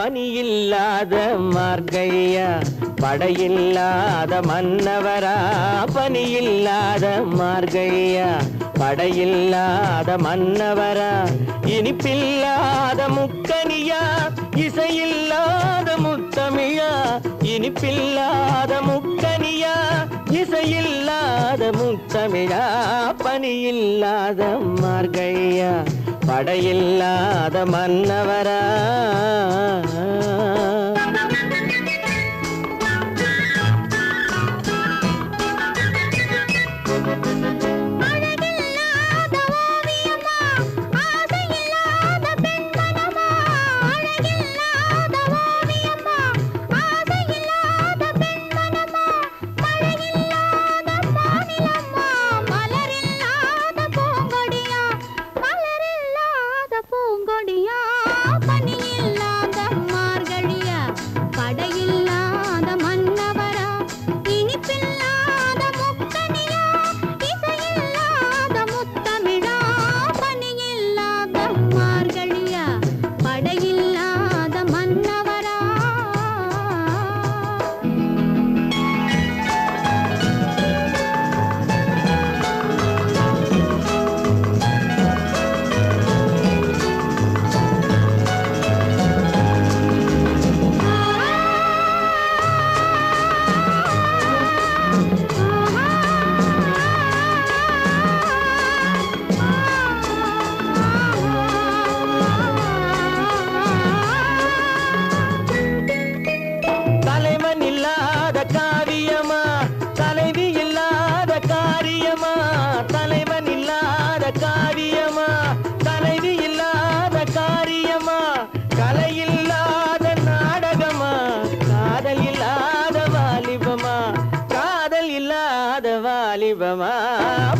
பனியில்லாத மார்கழியா படையில்லாத மன்னவரா பனியில்லாத மார்கழியா படையில்லாத மன்னவரா இனிப்பில்லாத முக்கனியா இசையில்லாத முத்தமிழா இனிப்பில்லாத முக்கனியா இசையில்லாத முத்தமிழா பனியில்லாத மார்கழியா படையில்லாத மன்னவரா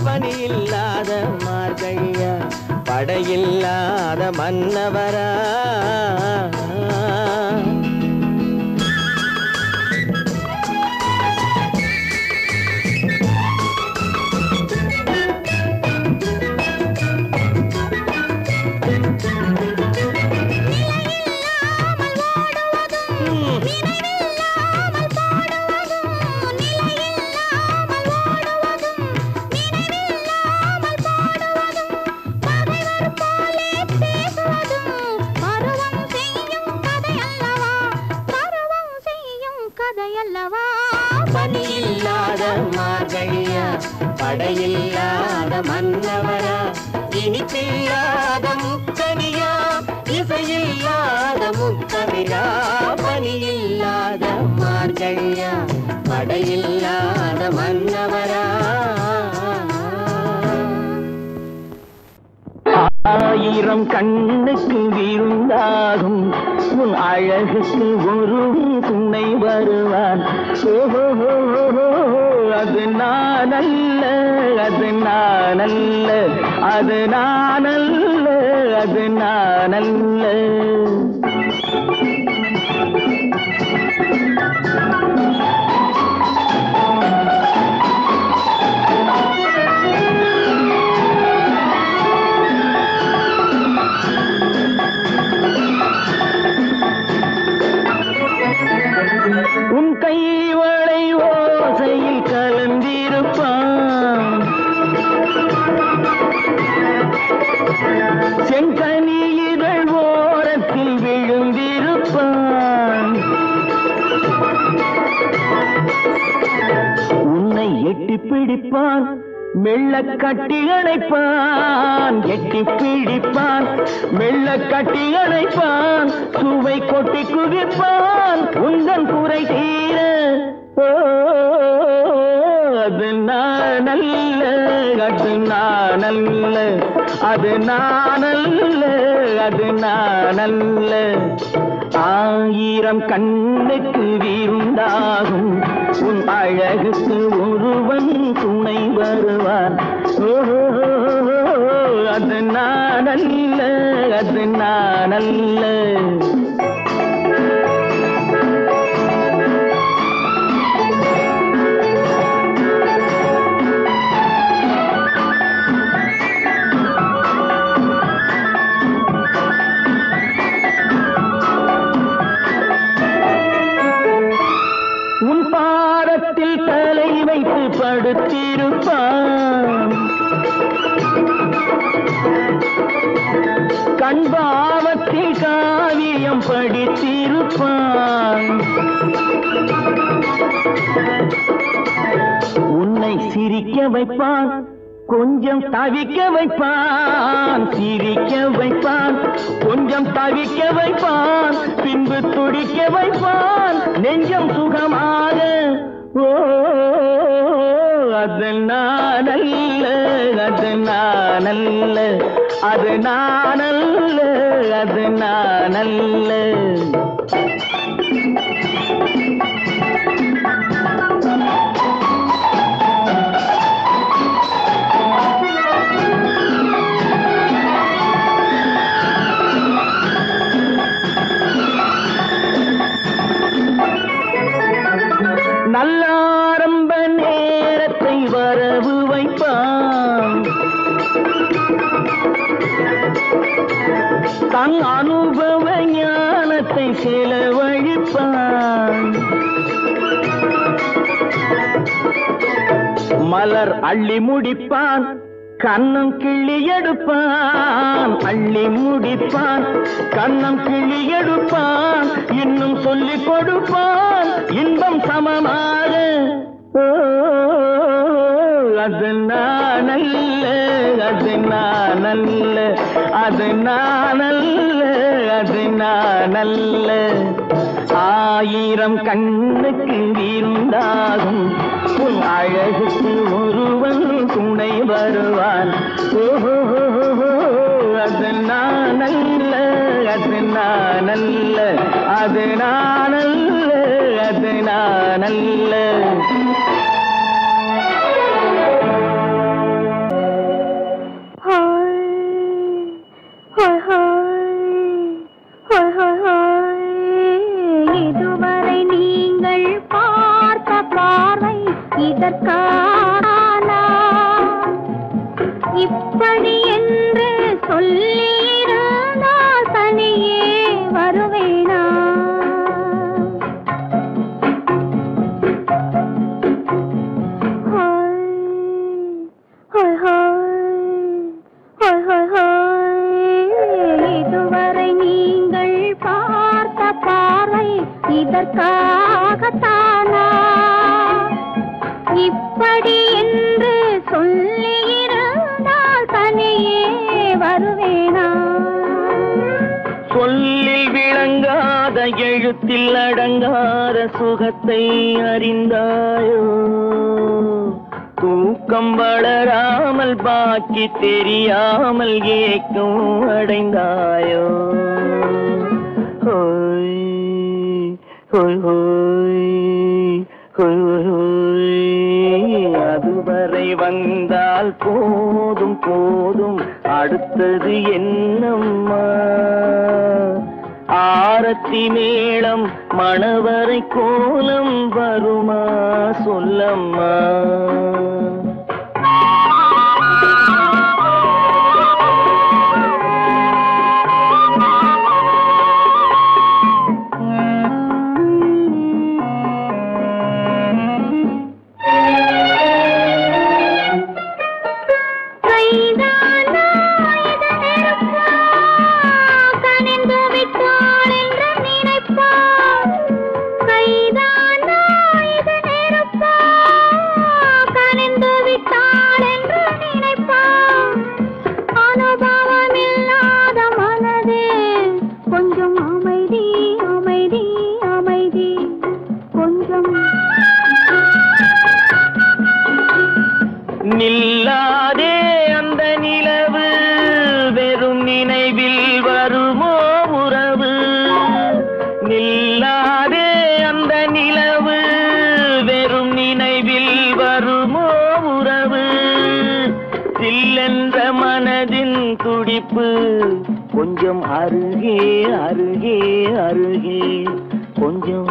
பனியில்லாத மார்கழியா படையில்லாத மன்னவரா பனியில்லாத மார்கழியா படையில்லாத மன்னவரா இனிப்பில்லாத முக்கனியா இசையில்லாத முத்தமிழா பனியில்லாத மார்கழியா படையில்லாத மன்னவரா ஆயிரம் கண்ணுக்கு விருந்தாகும் உன் அழகுக்கு ஒரு துணை வருவான் அது நான் அல்ல அது நான் அல்ல அது நான் அல்ல அது நான் அல்ல உன் கைவளை ஓசையில் கலந்திருப்பான் செங்கனி இதழ் ஓரத்தில் விழுந்திருப்பான் உன்னை எட்டி பிடிப்பான் மெல்ல கட்டி அணைப்பான் எட்டி பிடிப்பான் மெல்ல கட்டி அணைப்பான் சுவை கொட்டி குவிப்பான் உந்தன் குறை தீர அது நான் அல்ல அது நான் அல்ல அது நான் அல்ல அது நான் அல்ல ஆயிரம் கண்ணுக்கு விருந்தாகும் உன் அழகுக்கு ஒருவன் துணை வருவான் அது நான் அல்ல அது நான் அல்ல வேதம் படித்திருப்பான். உன்னை சிரிக்க வைப்பான், கொஞ்சம் தவிக்க வைப்பான். சிரிக்க வைப்பான், கொஞ்சம் தவிக்க வைப்பான், பின்பு துடிக்க வைப்பான் நெஞ்சம் சுகமாக. ஓ அது நானல்ல, அது நானல்ல, அது நானல்ல, அது நானல்ல. நல்ல ஆரம்ப நேரத்தை வரவு வைப்பான். தன் அனுபவ ஞானத்தை செலவழிப்பான். மலர் அள்ளி முடிப்பான், கண்ணம் கிள்ளி எடுப்பான். அள்ளி முடிப்பான், கண்ணம் கிள்ளி எடுப்பான், இன்னும் சொல்லிக் கொடுப்பான் இன்பம் சமமாக. அது நானல்ல, அது நானல்ல, அது நானல்ல, அது நானல்ல. ஆயிரம் கண்ணுக்கு விருந்தாகும் உன் அழகுக்கு ஒருவன் துணை வருவான். ஓஹோ அது நானல்ல, அது நானல்ல, அது நானல்ல, அது நானல்ல. இதுவரை நீங்கள் பார்த்த பார்வை இதற்கான இப்படி என்று சொல்லியிருந்தால் தனியே வருவேனா? இதுவரை நீங்கள் பார்த்த பார்வை இதற்காகத்தானா இப்படி என்று சொல்லியிருந்தால் தனியே வருவேனா? சொல்லில் விளங்காத எழுத்தில் அடங்காத சுகத்தை அறிந்தாயோ? தூக்கம் வளராமல் பாக்கி தெரியாமல் ஏக்கம் அடைந்தாயோ? ஹோய் ஹோய் ஹோய் ஹோய் ஹோய். அதுவரை வந்தால் போதும் போதும், அடுத்தது என்னம்மா? ஆரத்தி மேளம் மணவரை கோலம் வருமா சொல்லம்மா? நில்லாதே அந்த நிலவு, வெறும் நினைவில் வருமோ உறவு? நில்லாதே அந்த நிலவு, வெறும் நினைவில் வருமோ உறவு? சில்லென்ற மனதின் துடிப்பு கொஞ்சம் அருகே அருகே அருகே கொஞ்சம்.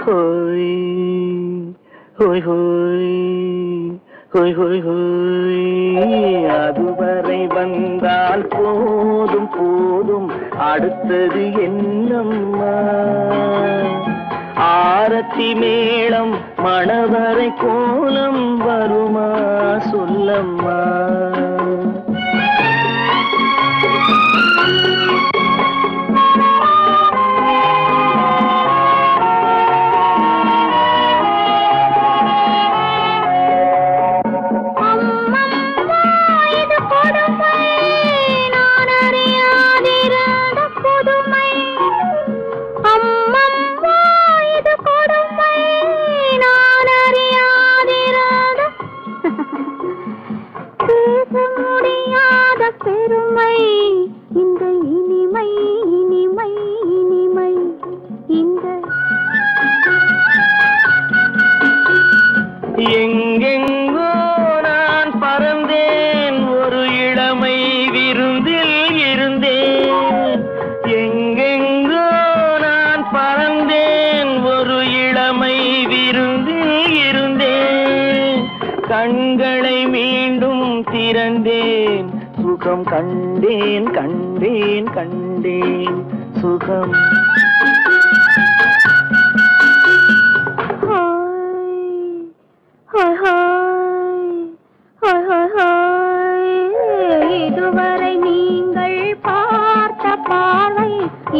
ஹோய் ஹோய் ஹோய் ஹோய் ஹோய் ஹோய். அதுவரை வந்தால் போதும் போதும், அடுத்தது என்னம்மா? ஆரத்தி மேளம் மணவரை கோலம் வருமா சொல்லம்மா? எங்கெங்கோ நான் பறந்தேன், ஒரு இளமை விருந்தில் இருந்தேன். எங்கெங்கோ நான் பறந்தேன், ஒரு இளமை விருந்தில் இருந்தேன். கண்களை மீண்டும் திறந்தேன், சுகம் கண்டேன் கண்டேன் கண்டேன் சுகம். இதுவரை நீங்கள் பார்த்த பார்வை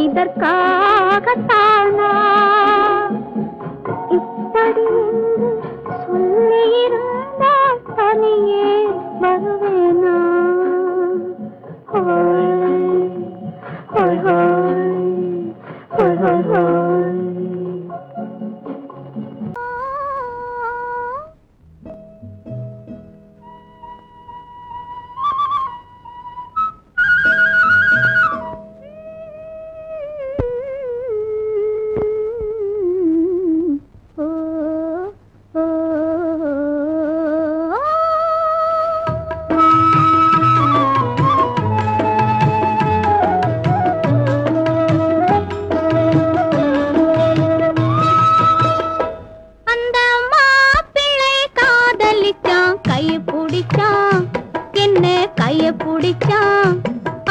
இதற்காகத்தானா? இப்படி சொல்லியிருந்தால் தனியே வருவேனா?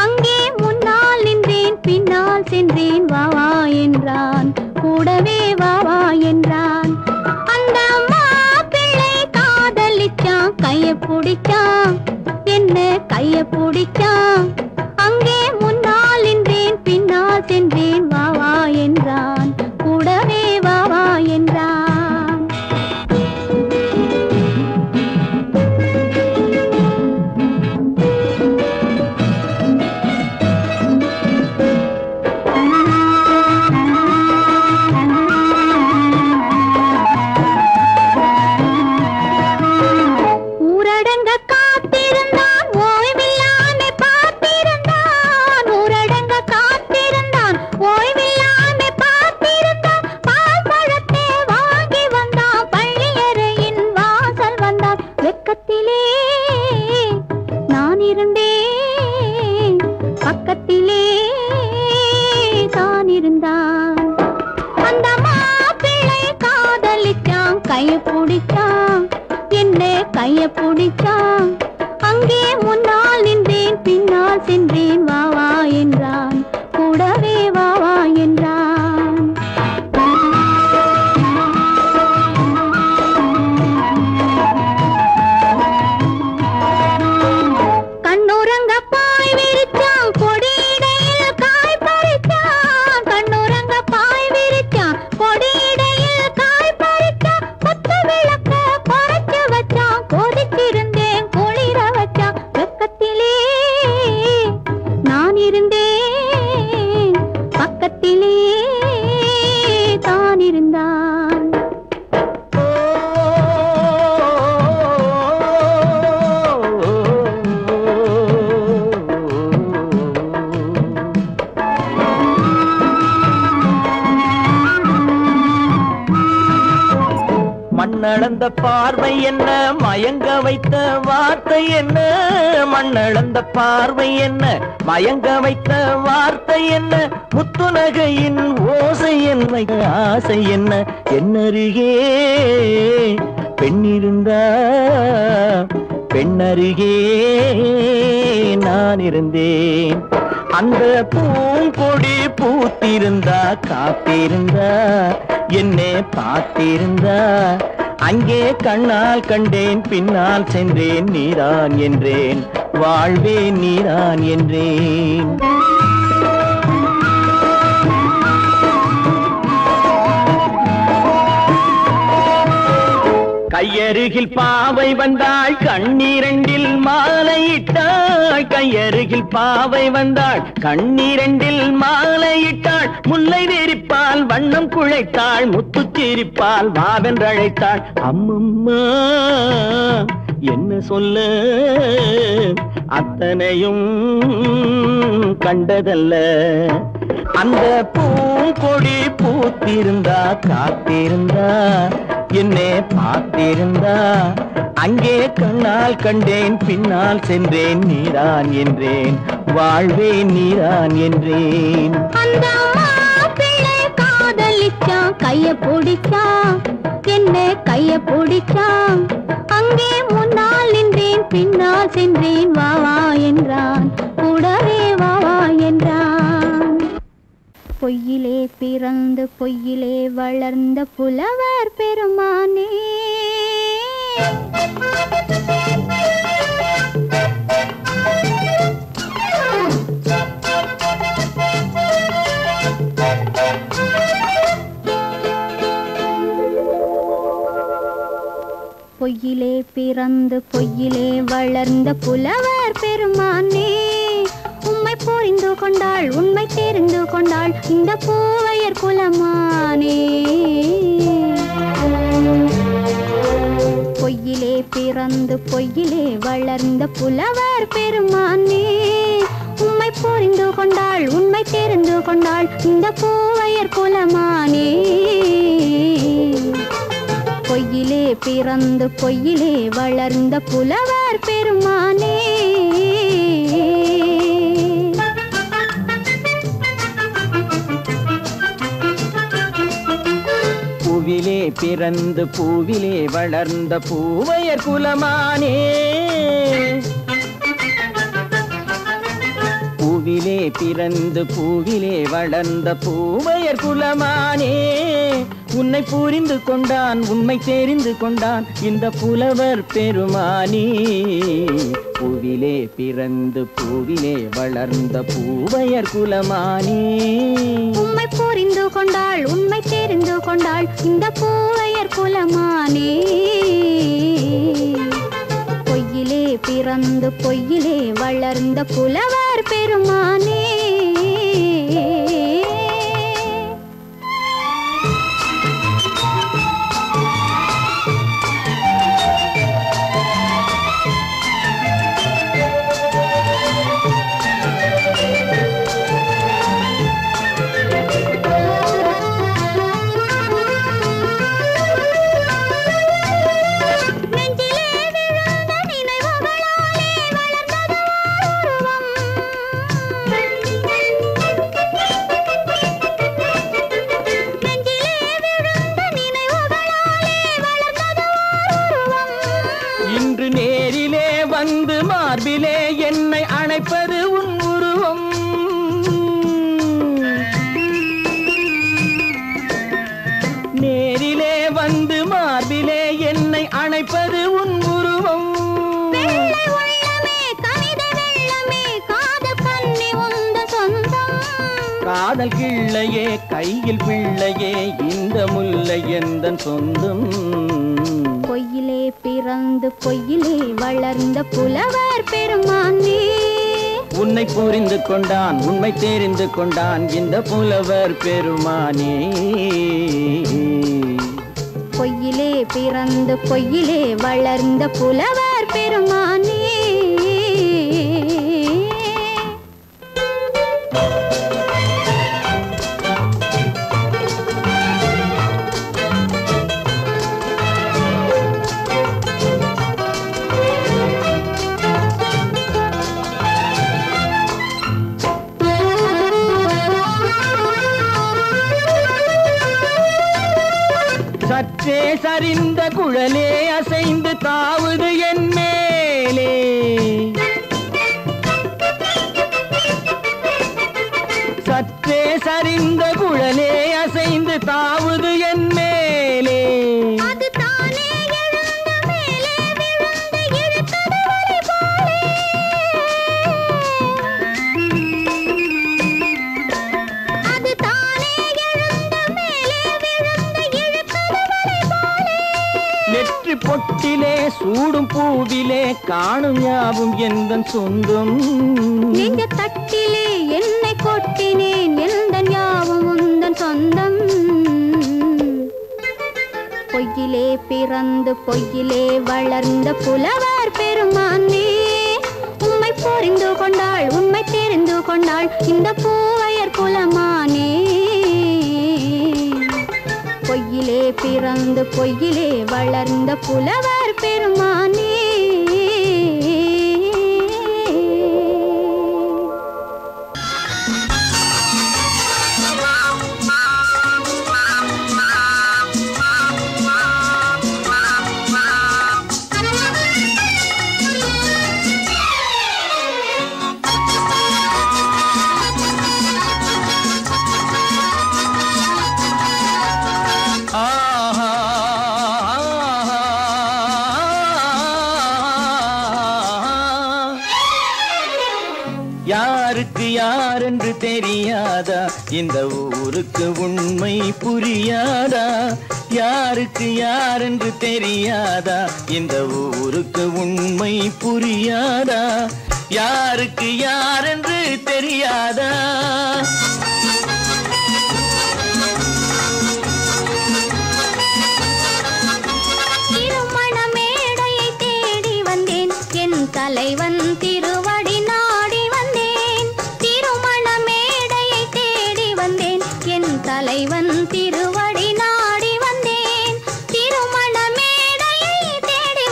அங்கே முன்னால் நின்றேன், பின்னால் சென்றேன், வா வா என்றான், கூடவே வா வா என்றான். அந்த மாப்பிள்ளை காதலிச்சான், கைய பிடிச்சான், என்ன கைய பிடிச்சான். அங்கே முன்னால் நின்றேன், பின்னால் சென்றேன், வா வா என்றான், கூடவே வா வா என்றான். கைய பிடிச்சான், என்ன கைய பிடிச்சான். அங்கே முன்னால் நின்றேன், பின்னால் சென்றேன், வா வா என்றான், கூடவே வா வா என்றான். கண்ணுறங்க பாய் விரிச்சான், கொடியிடையில் காய் பறிச்சான். கண்ணுறங்க பாய் விரிச்சான், கொடியிடையில் காய் பறிச்சான். கொத்து விளக்க குறைச்சு வச்சான், கொதிச்சிருந்தேன் குளிர வச்சான். வெக்கத்திலே நான் இருந்தேன், பக்கத்திலே தான் இருந்தான். மண்ணளந்த பார்வை என்ன, மயங்க வைத்த வார்த்தை என்ன? மண்ணளந்த பார்வை என்ன, மயங்க வைத்த வார்த்தை என்ன? முத்துநகையின் ஓசை என்ன, ஆசை என்ன? என்னருகே பெண்ணிருந்தா, பெண்ணருகே நான் இருந்தேன். அந்த பூங்கொடி பூத்திருந்தா, காத்திருந்தா, என்னை பார்த்திருந்தா. அங்கே கண்ணால் கண்டேன், பின்னால் சென்றேன், நீதான் என்றேன், வாழ்வே நீதான் என்றேன். கையருகில் பாவை வந்தாள், கண்ணீரண்டில் மாலையிட்டாள். கையருகில் பாவை வந்தாள், கண்ணீரண்டில் மாலையிட்டாள். முல்லை நெறிப்பால் வண்ணம் குழைத்தாள், முத்துச்சிரிப்பால் வாவென்றழைத்தாள். அம்மம்மா என்ன சொல்ல, அத்தனையும் கண்டதல்ல. அந்த பூங்கொடி பூத்திருந்தா, காத்திருந்தா, என்னை பார்த்திருந்தா அங்கே கண்ணால் கண்டேன், பின்னால் சென்றேன், நீதான் என்றேன், வாழ்வேன் நீதான் என்றேன். அந்த மாப்பிள்ளை காதலிச்சான், கைய பிடிச்சான், என்ன கைய பிடிச்சான். அங்கே முன்னால் நின்றேன், பின்னால் சென்றேன், வா வா என்றான், கூடவே வா வா என்றான். பொய்யிலே பிறந்து பொய்யிலே வளர்ந்த புலவர் பெருமானே, பொய்யிலே பிறந்து பொய்யிலே வளர்ந்த புலவர் பெருமானே, உம்மை புரிந்து கொண்டாள் உண்மை தெரிந்து கொண்டாள் இந்த பூவையர் குலமானே. பொய்யிலே பிறந்து பொய்யிலே வளர்ந்த புலவர் பெருமானே, உம்மை புரிந்து கொண்டாள் உண்மை தெரிந்து கொண்டாள் இந்த பூவையர் குலமானே. பொய்யிலே பிறந்து பொய்யிலே வளர்ந்த புலவர் பெருமானே. பூவிலே பிறந்து பூவிலே வளர்ந்த பூவையர் குலமானே, பூவிலே பிறந்து பூவிலே வளர்ந்த பூவையர் குலமானே, உன்னை புரிந்து கொண்டான் உண்மை தெரிந்து கொண்டான் இந்த புலவர் பெருமானே. பூவிலே பிறந்து பூவிலே வளர்ந்த பூவையர் குலமானே, உம்மை புரிந்து கொண்டாள் உண்மை தெரிந்து கொண்டாள் இந்த பூவையர் குலமானே. பொய்யிலே பிறந்து பொய்யிலே வளர்ந்த புலவர் பெருமானே. இன்று நேரிலே வந்து மார்பிலே என்னை அணைப்பது உன் உருவம், நேரிலே வந்து மார்பிலே என்னை அணைப்பது உன் உருவம். காதல் கிள்ளையே கையில் பிள்ளையே இந்த முல்லை எந்தன் சொந்தம். பொய்யிலே பிறந்து பொய்யிலே வளர்ந்த புலவர் பெருமானே, உன்னை புரிந்து கொண்டான் உண்மை தெரிந்து கொண்டான் இந்த புலவர் பெருமானே. பொய்யிலே பிறந்து பொய்யிலே வளர்ந்த புலவர் பெருமானே. சற்றே சரிந்த குழலே அசைந்து தாவுது என் மேலே, சற்றே சரிந்த குழலே அசைந்து தாவுது என் மேலே. நெற்றி பொட்டிலே சூடும் பூவிலே காணும் யாவும் எந்தன் சொந்தம். நெஞ்ச தட்டிலே என்னை கொட்டினேன் எந்தன் யாவும் உந்தன் சொந்தம். பொய்யிலே பிறந்து பொய்யிலே வளர்ந்த புலவர் பெருமானே, உம்மை புரிந்து கொண்டாள் உண்மை தெரிந்து கொண்டாள் இந்த பூவையர் குலமானே. பொய்யிலே பிறந்து பொய்யிலே வளர்ந்த புலவர் பெருமானே. யாருக்கு யாரென்று தெரியாதா, இந்த ஊருக்கு உண்மை புரியாதா? யாருக்கு யாரென்று தெரியாதா, இந்த ஊருக்கு உண்மை புரியாதா? யாருக்கு யாரென்று தெரியாதா? திருமண மேடையை தேடி வந்தேன், என் தலைவன் திருவடி நாடி வந்தேன். திருமண மேடையை தேடி வந்தேன், என் தலைவன் திருவடி நாடி வந்தேன். திருமண மேடையை தேடி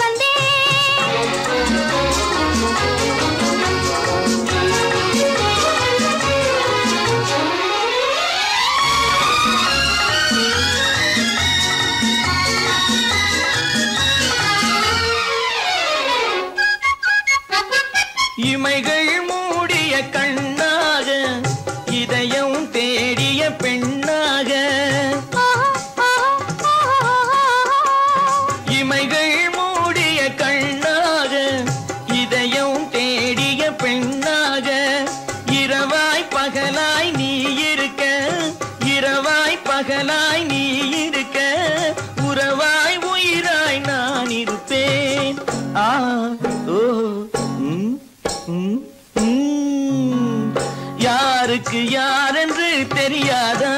இமைகள் மூடிய கண்ணாக, இதயம் தேடிய பெண்ணாக. இமைகள் மூடிய கண்ணாக, இதயம் தேடிய பெண்ணாக. இரவாய் பகலாய் நீ இருக்க, இரவாய் பகலாய் நீ இருக்க, உறவாய் உயிராய் நான் இருப்பேன். ஆ ஓ யாருக்கு யாரென்று தெரியாதா?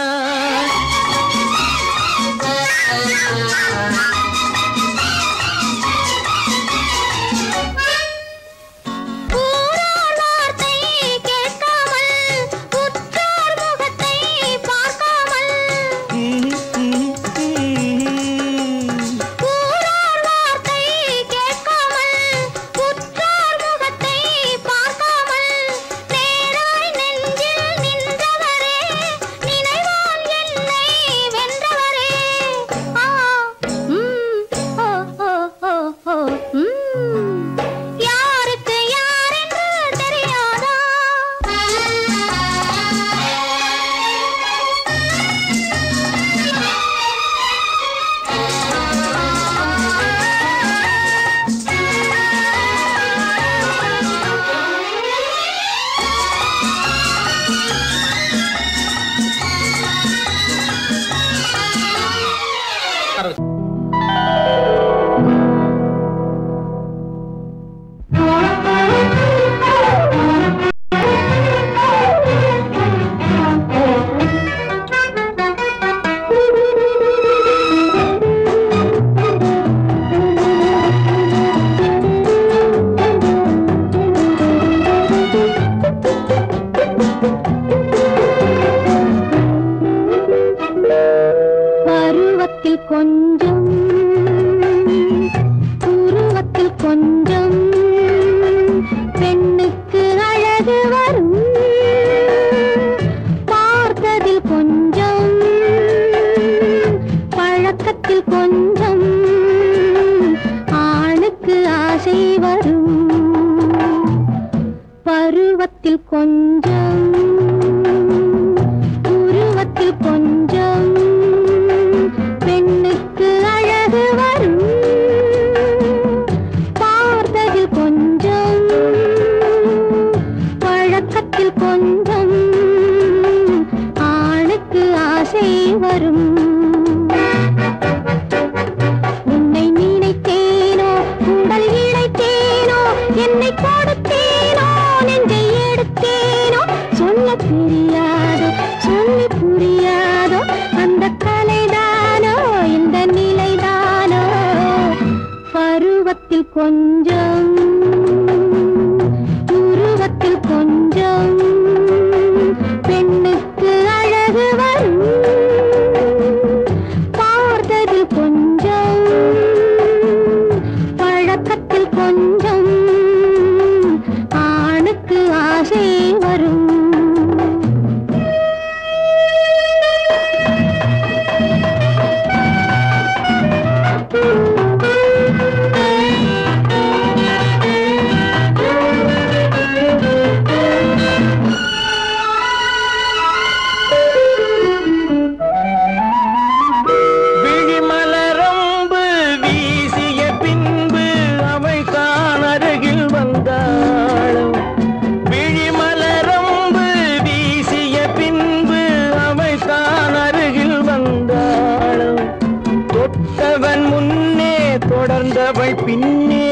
அவள் பின்னே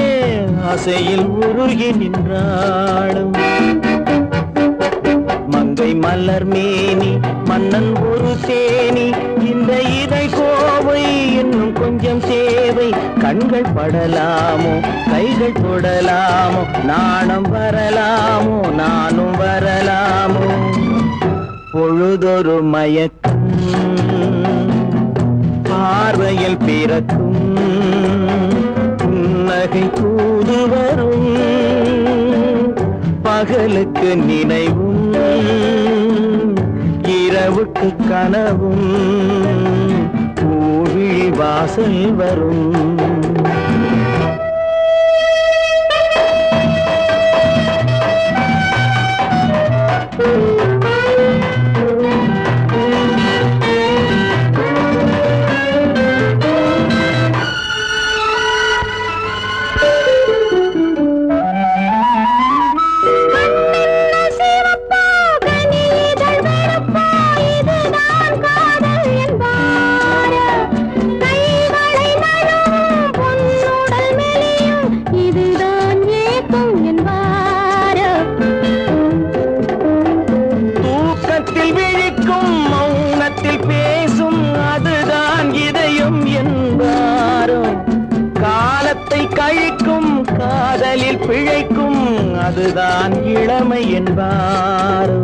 ஆசையில் உருகி நின்றாளும். மங்கை மலர் மேனி மன்னன் ஒரு தேனி, இந்த இதை கோவை இன்னும் கொஞ்சம் சேவை. கண்கள் படலாமோ கைகள் தொடலாமோ, நாணம் வரலாமோ நானும் வரலாமோ. பொழுதொரு மயக்கம் பார்வையில் பிறக்கும், புன்னகை தூது வரும். பகலுக்கு நினைவும் இரவுக்கு கனவும், பூவிழி வாசல் வரும். காதலில் பிழைக்கும் அதுதான் இளமை என்பாரோ.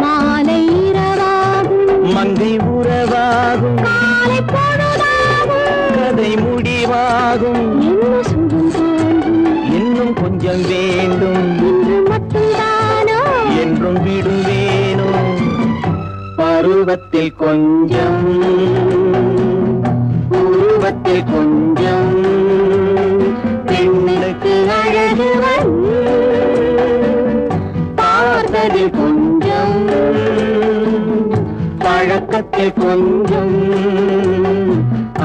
மாலை இரவாகும் மங்கை உறவாகும், காலை பொழுதாகும், கதை முடிவாகும். இன்னும் சுகம் தோன்றும், இன்னும் கொஞ்சம் வேண்டும், இன்று மட்டும்தானோ என்றும் விடுவேனோ. பருவத்தில் கொஞ்சம் உருவத்தில் கொஞ்சம், பெண்ணுக்கு அழகு பார்த்ததில் கொஞ்சம், பழக்கத்தில் கொஞ்சம்,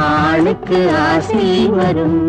ஆணுக்கு ஆசை வரும்.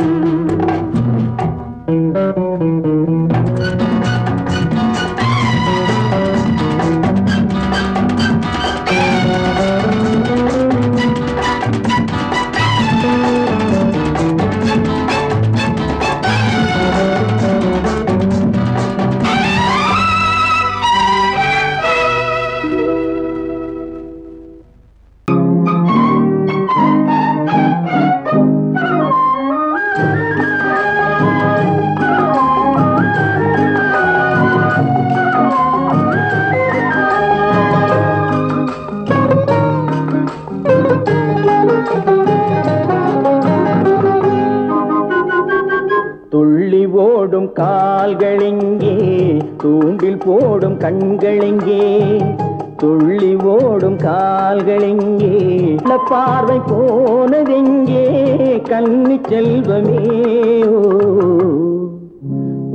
துள்ளி ஓடும் கால்களிங்கே, தூண்டில் போடும் கண்களிங்கே. துள்ளி ஓடும் கால்களிங்கே, பார்வை போனதெங்கே கன்னி செல்வமே.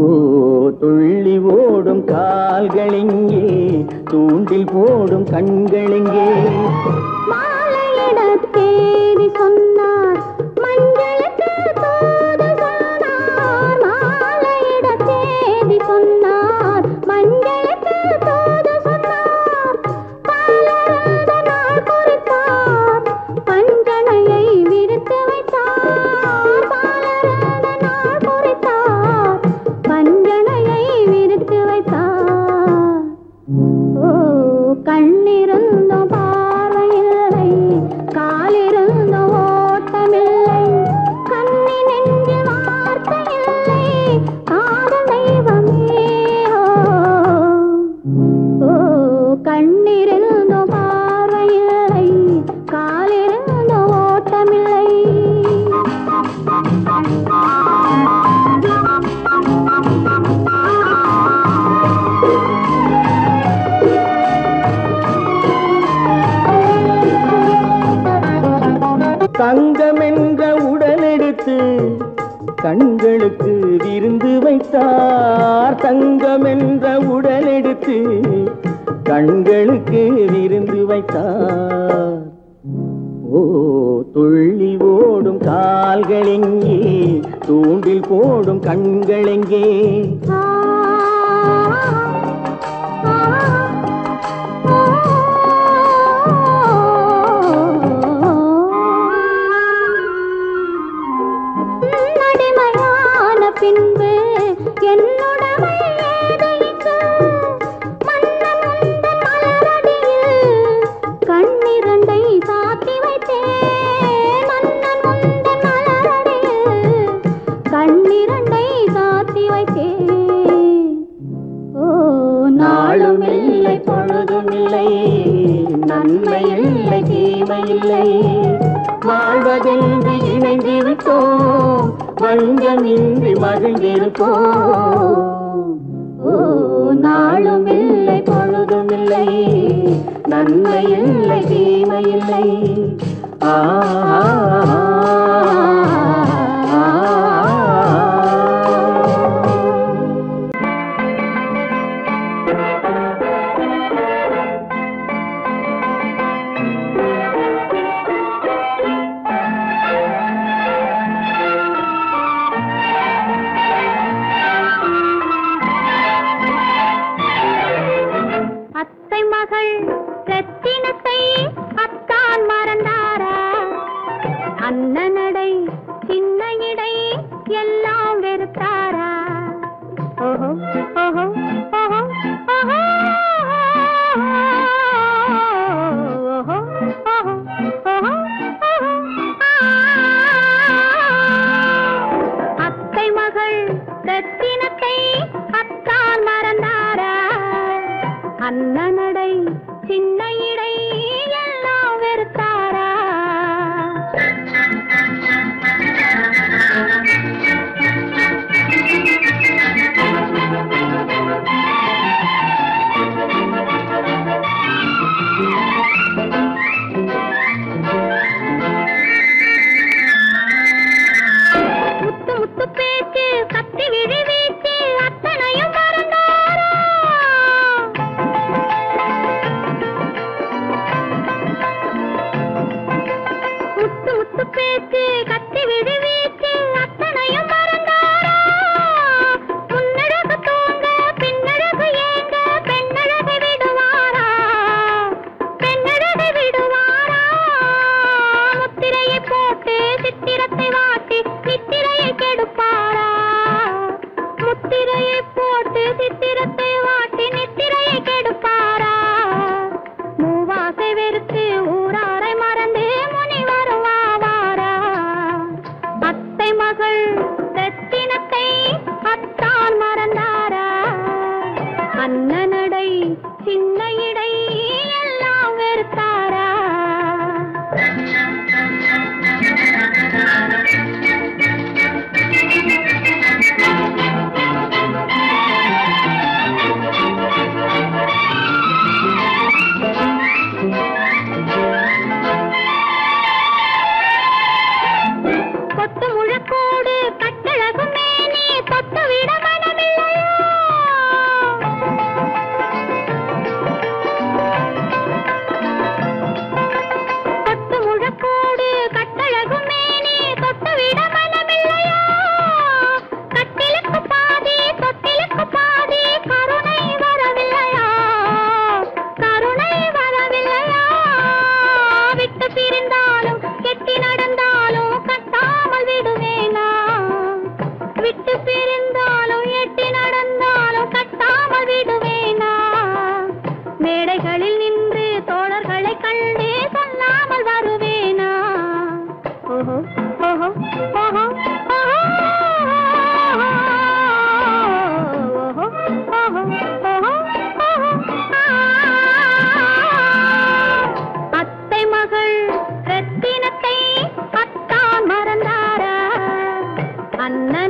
ஓ துள்ளி ஓடும் கால்களிங்கே, தூண்டில் போடும் கண்களிங்கே. மாலையிடத்தேதி சொன்னார் மஞ்சளுக்கு தூது சொன்னார். மாலையிடத்தேதி சொன்னார் மஞ்சளுக்கு தூது சொன்னார். பாலரத நாள் குறித்தார், பஞ்சனையை விரித்து வைத்தார். பாலரத நாள் குறித்தார், பஞ்சனையை விரித்து வைத்தார். ஓ கண்ணிருந்தோம் பார்வையில்லை, காலிருந்தோம் ஓட்டமில்லை, கண்ணி நெஞ்சு வார்த்தையில்லை, காதல் தெய்வமே. ஓ கண்ணிருந்தோம் பார்வையில்லை, காலிருந்தோம் ஓட்டமில்லை. தங்கம் என்ற உடலெடுத்து கண்களுக்கு விருந்து வைத்தார். தங்கம் என்ற உடலெடுத்து கண்களுக்கு விருந்து வைத்தார். ஓ துள்ளி ஓடும் கால்களெங்கே, தூண்டில் போடும் கண்களெங்கே. பின்பு என்னுடமை ஏது இங்கு மன்னன் உந்தன் மலரடியில் கண்ணிரண்டை சாத்தி வைத்தேன் மன்னன் உந்தன் மலரடியில் கண்ணிரண்டை சாத்தி வைத்தேன் ஓ நாளும் இல்லை பொழுதும் இல்லை நன்மை இல்லை தீமை இல்லை வாழ்வதென்று இணைந்து விட்டோம் வஞ்சமின்றி மகிழ்ந்திருப்போம் ஓ நாளும் இல்லை பொழுதும் இல்லை நன்மை இல்லை தீமை இல்லை ஆ அண்ணா